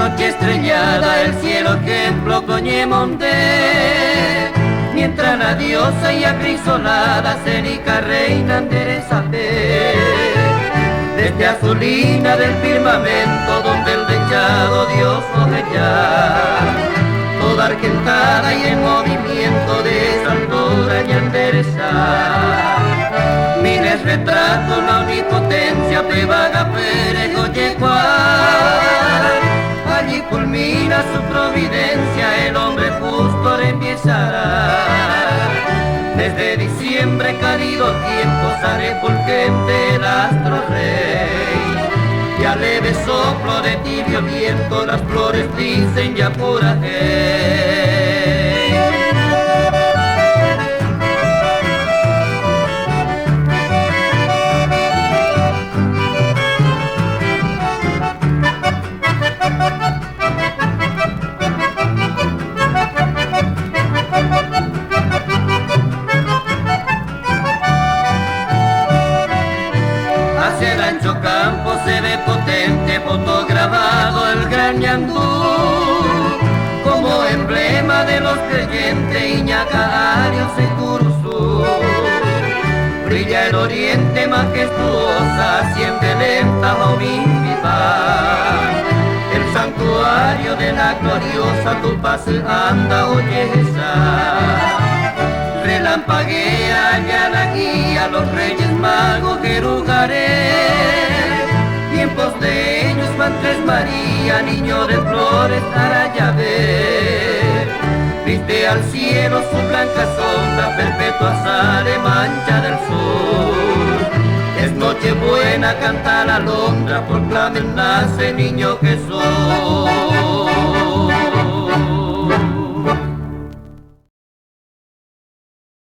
noche estrellada el cielo ejemplo coñemonte, mientras la diosa y acrisolada senica reina enderezate. Desde azulina del firmamento donde el dechado Dios ojeya, toda argentada y en movimiento de esa altura y enderezar. Miles retratos la omnipotencia te vaga perejo yecuar. Allí culmina su providencia, el hombre justo empiezará. Desde diciembre cálido tiempo sale fulgente el astro rey, y a leve soplo de tibio viento las flores dicen ya pura hey. Hacia el ancho campo se ve potente, fotografado el gran Ñandú, como emblema de los creyentes Iñaca, Arios y Curuzú. Brilla el oriente majestuosa, asciende lenta Jovimpipa, el santuario de la gloriosa Tupaz anda oyesa. Relampaguea ya la guía los reyes magos Jerujaré, y en pos de ellos van Tres María, niño de flores Arayabé. Viste al cielo su blanca sombra, perpetua sale mancha del sol. Es noche buena, canta la alondra, proclamen nace niño Jesús.